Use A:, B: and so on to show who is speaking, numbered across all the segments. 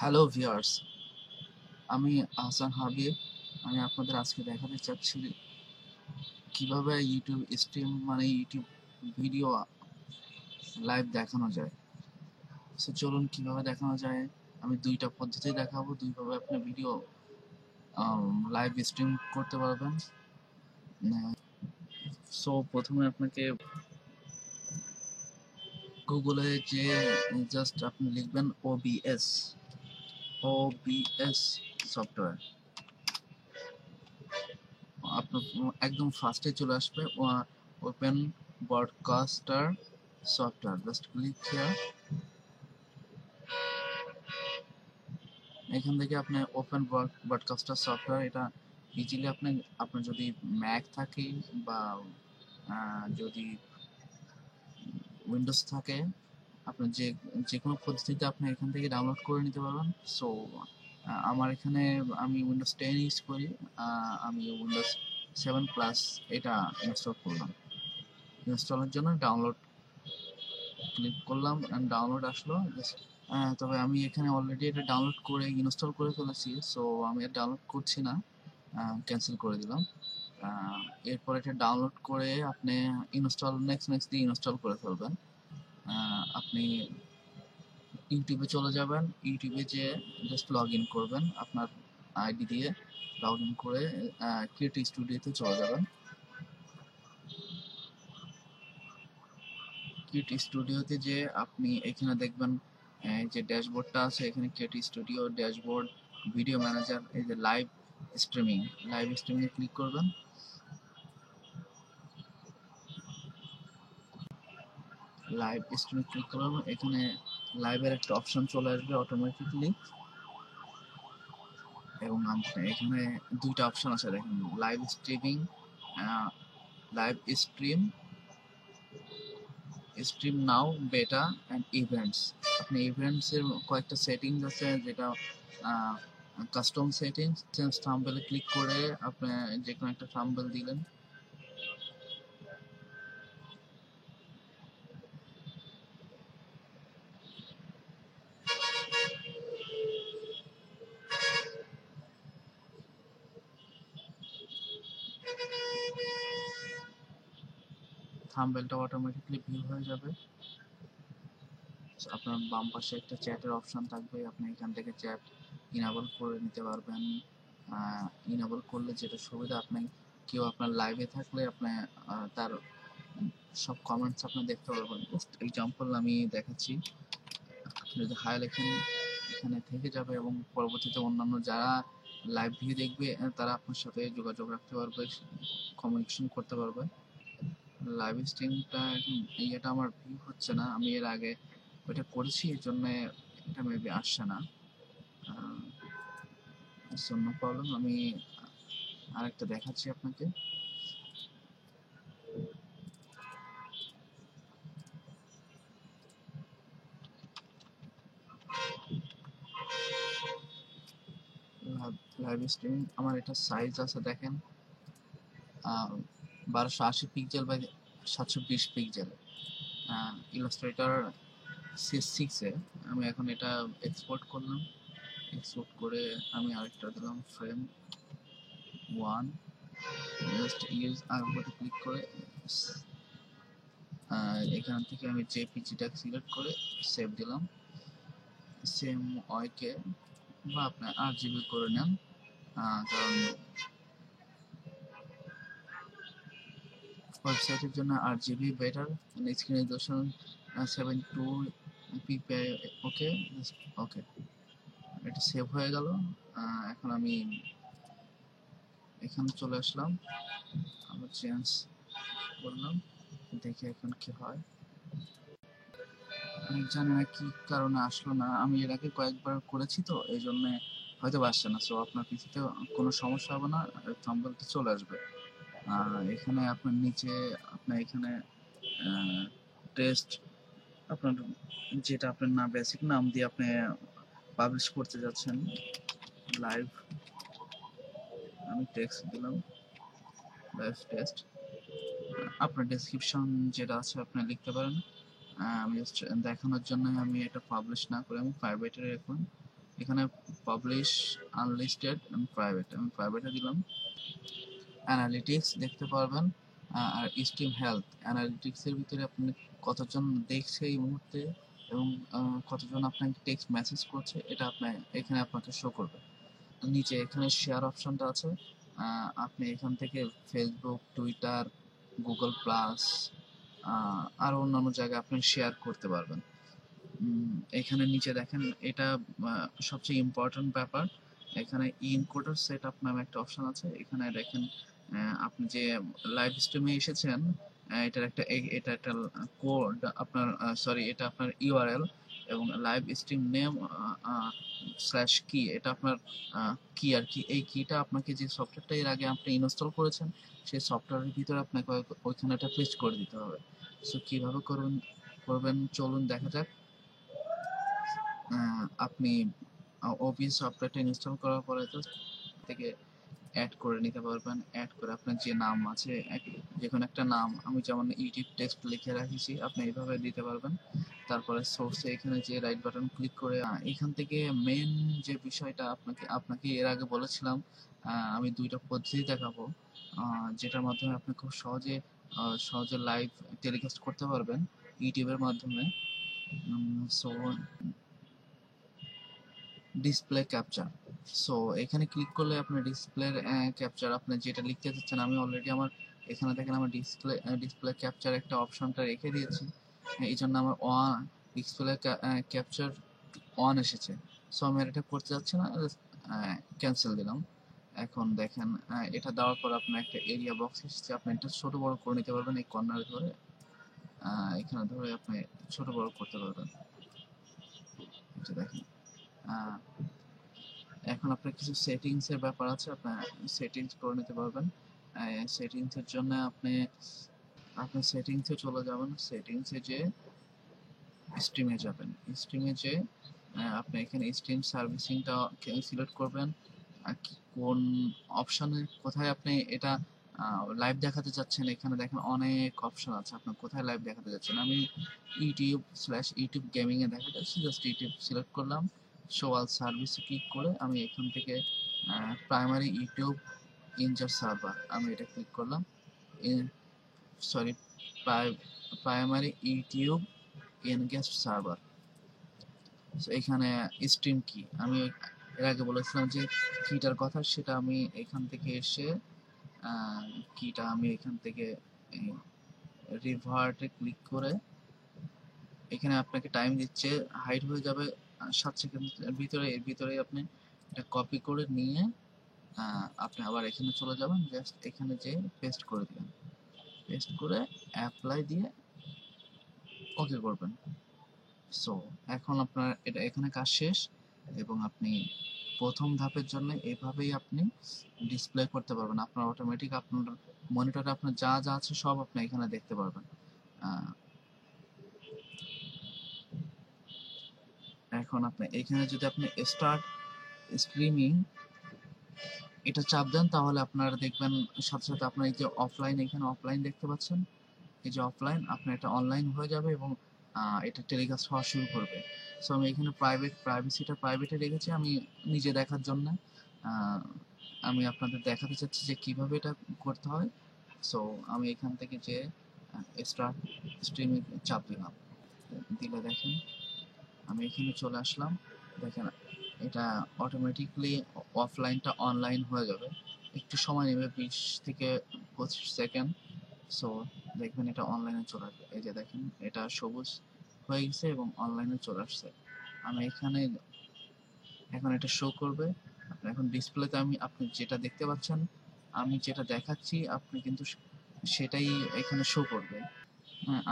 A: Hello viewers, আমি আহসান হাবিব। আমি আপনাদের আজকে দেখাতে চাচ্ছি কিভাবে YouTube stream YouTube video live দেখানো যায়। সো চলুন কিভাবে দেখানো যায়। আমি দুইটা পদ্ধতি দেখাবো, দুইভাবে আপনি ভিডিও লাইভ স্ট্রিম করতে পারবেন। সো প্রথমে আপনাকে গুগলে যে জাস্ট আপনি লিখবেন ওবিএস সফটওয়্যার। আপনার একদম ফার্স্টে চলে আসবে open broadcaster software. Just click here. এখান থেকে আপনি ওপেন ব্রডকাস্টার সফটওয়্যার এটা ইজিলি আপনার যদি ম্যাক থাকে বা যদি উইন্ডোজ থাকে, আপনার যে কোনো পদ্ধতিতে আপনি এখান থেকে ডাউনলোড করে নিতে পারবেন। সো আমার এখানে আমি উইন্ডোজ 10 ইউজ করি। আমি উইন্ডোজ 7 প্লাস এটা ইনস্টল করলাম। ইনস্টলের জন্য ডাউনলোড ক্লিক করলাম অ্যান্ড ডাউনলোড আসলো। তবে আমি এখানে অলরেডি এটা ডাউনলোড করে ইনস্টল করে ফেলেছি, সো আমি আর ডাউনলোড করছি না, ক্যান্সেল করে দিলাম। এরপর এটা ডাউনলোড করে আপনি নেক্সট দিয়ে ইনস্টল করে ফেলবেন। আপনি ইউটিউবে চলে যাবেন, ইউটিউবে যেয়ে জাস্ট লগ ইন করবেন আপনার আইডি দিয়ে। লগ ইন করে ক্রিয়েট স্টুডিওতে চলে যাবেন। ক্রিয়েট স্টুডিওতে যে আপনি এখানে দেখবেন যে ড্যাশবোর্ডটা আছে, এখানে create studio dashboard, video manager, এই যে লাইভ স্ট্রিমিং এ ক্লিক করবেন। লাইভ স্ট্রিমিং ক্লিক করবেন, এখানে লাইভের একটা অপশন চলে আসবে অটোমেটিকলি। এবং এখানে দুইটা অপশন আছে দেখেন, লাইভ স্ট্রিমিং, লাইভ স্ট্রিম নাও, বেটা অ্যান্ড ইভেন্টস। আপনি ইভেন্টস এর কয়েকটা সেটিংস আছে, যেটা কাস্টম সেটিংস। থাম্বনেলে ক্লিক করে আপনি যে কোনো একটা থাম্বনেল দিলেন। থাম্বনেলটা অটোমেটিকলি ভিউ হয়ে যাবে। আপনার বাম পাশে একটা চ্যাটের অপশন থাকবে, আপনি এখান থেকে চ্যাট ইনেবল করে নিতে পারবেন। ইনেবল করলে যেটা সুবিধা, আপনি কেউ আপনার লাইভে থাকলে আপনি তার সব কমেন্টস আপনি দেখতে পারবেন। জাস্ট এক্সাম্পল আমি দেখাচ্ছি। আপনি যদি হাই লেখেন, এখানে থেকে যাবে এবং পরবর্তীতে অন্যান্য যারা লাইভ ভিউ দেখবে তারা আপনার সাথে যোগাযোগ রাখতে পারবে, কমিউনিকেশন করতে পারবে। লাইভ স্ট্রিমটা এখন এটা আমার ভিউ হচ্ছে না, আমি এর আগে ওইটা করেছি, এর জন্য এটা মেবি আসছে না। নো প্রবলেম, আমি আরেকটা দেখাচ্ছি আপনাকে। লাইভ স্ট্রিমিং আমার এটা সাইজ আছে দেখেন, 1280 pixel by 720 pixel. Illustrator C6 এ আমি এখন এটা এক্সপোর্ট করলাম। এক্সপোর্ট করে আমি আরেকটা দিলাম frame 1। জাস্ট ইউজ আইকনে ক্লিক করে এখান থেকে আমি জেপিজিটা সিলেক্ট করে সেভ দিলাম। সেম ওয়াইকে বা আপনি RGB করে নেন, কারণ ওয়েবসাইটের জন্য RGB better. Screen resolution 72 ppi। ওকে, ওকে, এটা সেভ হয়ে গেল। এখন আমি এখানে চলে আসলাম, আবার চেঞ্জ করলাম, দেখি এখন কি হয়। আমি জানি না কি কারণে আসলো না, আমি এর আগে কয়েকবার করেছি তো এই জন্য হয়তো আসছে না। সো আপনার পিসিতে কোনো সমস্যা হবে না, থাম্বনেলটা চলে আসবে। এখানে আপনার নিচে আপনার এখানে টেস্ট, আপনার যেটা আপনার নাম বেসিক নাম দিয়ে আপনি পাবলিশ করতে যাচ্ছেন লাইভ, আমি টেক্সট দিলাম লাইভ টেস্ট। আপনার ডেসক্রিপশন যেটা আছে আপনি লিখতে পারেন। আমি জাস্ট দেখানোর জন্য আমি এটা পাবলিশ না করে আমি প্রাইভেটে রাখলাম। এখানে পাবলিশ, আনলিস্টেড, প্রাইভেট, আমি প্রাইভেটে দিলাম। অ্যানালিটিক্স দেখতে পারবেন, আর স্ট্রিম হেলথ। অ্যানালিটিক্সের ভিতরে আপনি কতজন দেখছে এই মুহূর্তে এবং কতজন আপনাকে টেক্সট মেসেজ করছে এটা এখানে আপনাকে শো করবে। নিচে এখানে শেয়ার অপশনটা আছে, আপনি এখান থেকে ফেসবুক, টুইটার, গুগল প্লাস আর অন্যান্য জায়গায় আপনি শেয়ার করতে পারবেন। এখানে নিচে দেখেন, এটা সবচেয়ে ইম্পর্টেন্ট ব্যাপার, এখানে ইনকোডার সেট আপ নামে একটা অপশন আছে। এখানে দেখেন আপনি যে লাইভ স্ট্রিমে এসেছেন, এটা একটা কোড আপনার, সরি, এটা আপনার ইউআরএল এবং লাইভ স্ট্রিম নেম স্ল্যাশ কি, এটা আপনার কি আর কি। এই কিটা আপনাকে যে সফটওয়্যারটা এর আগে আপনি ইনস্টল করেছেন সেই সফটওয়্যারের ভিতরে আপনাকে ওইখানে একটা পেস্ট করে দিতে হবে। সো কিভাবে করবেন চলুন দেখা যাক। আপনি ওবিএস সফটওয়্যারটা ইনস্টল করার পরে থেকে অ্যাড করে নিতে পারবেন। অ্যাড করে আপনার যে নাম আছে, যে কোনো একটা নাম, আমি যেমন ইউটিউব টেক্সট লিখে রাখেছি, আপনি এইভাবে দিতে পারবেন। তারপরে সোর্সে এখানে যে রাইট বাটন ক্লিক করে এখান থেকে মেন যে বিষয়টা আপনাকে এর আগে বলেছিলাম, আমি দুইটা পদ্ধতি দেখাবো যেটার মাধ্যমে আপনি খুব সহজে লাইভ টেলিকাস্ট করতে পারবেন ইউটিউবের মাধ্যমে। সো ডিসপ্লে ক্যাপচার, সো এখানে ক্লিক করলে আপনার ডিসপ্লে ক্যাপচার, আপনি যেটা লিখতে চাচ্ছেন, আমি অলরেডি আমার এখানে দেখেন আমার ডিসপ্লে ক্যাপচার একটা অপশনটা রেখে দিয়েছি, এই জন্য আমার ডিসপ্লে ক্যাপচার অন এসেছে। সো আমি আর এটা করতে যাচ্ছি না, ক্যান্সেল দিলাম। এখন দেখেন এটা দেওয়ার পর আপনার একটা এরিয়া বক্স এসেছে, আপনি এটা ছোট বড় করে নিতে পারবেন এই কর্নারে ধরে, এখানে ধরে আপনি ছোট বড় করতে পারবেন। এটা দেখেন, এখন আপনার কিছু সেটিংস এর ব্যাপার আছে, আপনার সেটিংস করে নিতে পারবেন। সেটিংস এর জন্য আপনি সেটিংসে চলে যাবেন, সেটিংসে যে স্ট্রিমে যাবেন, স্ট্রিমে যে আপনি এখানে স্ট্রিম সার্ভিসিংটা সিলেক্ট করবেন। কোন অপশনে কোথায় আপনি এটা লাইভ দেখাতে চাচ্ছেন, এখানে দেখেন অনেক অপশন আছে, আপনি কোথায় লাইভ দেখাতে চাচ্ছেন। আমি ইউটিউব গেমিং এ দেখাতে চাচ্ছি, জাস্ট ইউটিউব সিলেক্ট করলাম, শো অল সার্ভিসে ক্লিক করে আমি এখান থেকে প্রাইমারি ইউটিউব ইনজার সার্ভার, আমি এটা ক্লিক করলাম। Sorry, primary YouTube ingest server. এখানে স্ট্রিম কি, আমি এর আগে বলেছিলাম যে কিটার কথা, সেটা আমি এখান থেকে এসে কিটা আমি এখান থেকে রিভার্টে ক্লিক করে, এখানে আপনাকে টাইম দিচ্ছে, হাইড হয়ে যাবে 7 সেকেন্ডের ভিতরে। এর ভিতরে আপনি এটা কপি করে নিয়ে আপনি আবার এখানে চলে যাবেন, জাস্ট এখানে যে পেস্ট করে দিবেন, পেস্ট করে অ্যাপ্লাই দিয়ে ওকে করবেন। সো এখন আপনার এটা এখানে কাজ শেষ এবং আপনি প্রথম ধাপের জন্য এভাবেই আপনি ডিসপ্লে করতে পারবেন। আপনার অটোমেটিক আপনার মনিটরে আপনার যা যা আছে সব আপনি এখানে দেখতে পারবেন। এখন আপনি এখানে যদি আপনি স্টার্ট স্ট্রিমিং এটা চাপ দেন, তাহলে আপনারা দেখবেন সাথে সাথে আপনার এই যে অফলাইন, এখানে অফলাইন দেখতে পাচ্ছেন, এই যে অফলাইন, আপনার এটা অনলাইন হয়ে যাবে এবং এটা টেলিকাস্ট হওয়া শুরু করবে। সো আমি এখানে প্রাইভেসিটা প্রাইভেটে রেখেছি আমি নিজে দেখার জন্য। আমি আপনাদের দেখাতে চাচ্ছি যে কিভাবে এটা করতে হয়। সো আমি এখান থেকে যে স্টার্ট স্ট্রিমিং চাপ দিলাম, দিলে দেখেন আমি এখানে চলে আসলাম। দেখেন এটা অটোমেটিকলি অফলাইনটা অনলাইন হয়ে যাবে, একটু সময় নেবে, 20 থেকে 25 সেকেন্ড। সো দেখবেন এটা অনলাইনে চলে আসবে, এই যে দেখেন এটা সবুজ হয়ে গেছে এবং অনলাইনে চলে আসছে। আমি এখানে এখন এটা শো করবে, আপনি এখন ডিসপ্লেতে আপনি যেটা দেখতে পাচ্ছেন, আমি যেটা দেখাচ্ছি আপনি কিন্তু সেটাই এখানে শো করবে।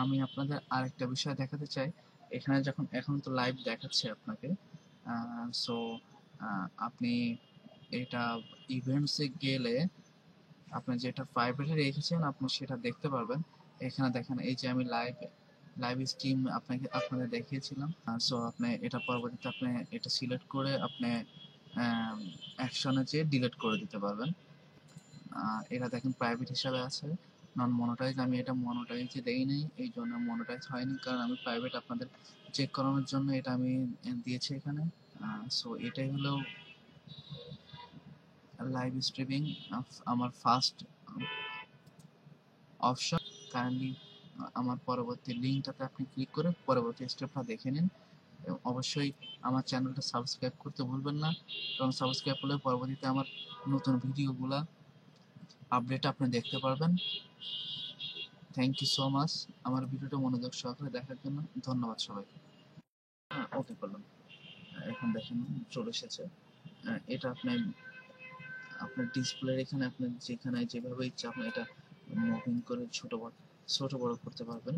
A: আমি আপনাদের আরেকটা বিষয় দেখাতে চাই, এখানে এখন তো লাইভ দেখাচ্ছে আপনাকে। সো আপনি এটা ইভেন্টসে গেলে আপনি যেটা প্রাইভেটে রেখেছেন আপনি সেটা দেখতে পারবেন। এখানে দেখেন এই যে আমি লাইভ স্ট্রিম আপনাদের দেখিয়েছিলাম। সো আপনি এটা পরবর্তীতে আপনি এটা সিলেক্ট করে আপনি অ্যাকশনে যেয়ে ডিলিট করে দিতে পারবেন। এটা দেখেন প্রাইভেট হিসাবে আছে, নন মনোটাইজ, আমি এটা মনোটাইজে দেই নাই, এই জন্য মনোটাইজ হয়নি, কারণ আমি প্রাইভেট আপনাদের চেক করানোর জন্য এটা আমি দিয়েছি এখানে। সো এটাই হলো লাইভ স্ট্রিমিং আমার ফার্স্ট অপশন। কাইন্ডলি আমার পরবর্তী লিঙ্কটাতে আপনি ক্লিক করে পরবর্তী স্টেপটা দেখে নিন এবং অবশ্যই আমার চ্যানেলটা সাবস্ক্রাইব করতে ভুলবেন না, কারণ সাবস্ক্রাইব করলে পরবর্তীতে আমার নতুন ভিডিওগুলা আপডেট আপনি দেখতে পারবেন। থ্যাংক ইউ সো মাচ আমার ভিডিওটা মনোযোগ সহকারে দেখার জন্য। ধন্যবাদ সবাইকে। ওকে করলাম। এখন দেখেন চলে এসেছে। এটা আপনার আপনার ডিসপ্লের এখানে আপনার যেখানে যেভাবে ইচ্ছা আপনি এটা মুভিং করে ছোট বড় করতে পারবেন।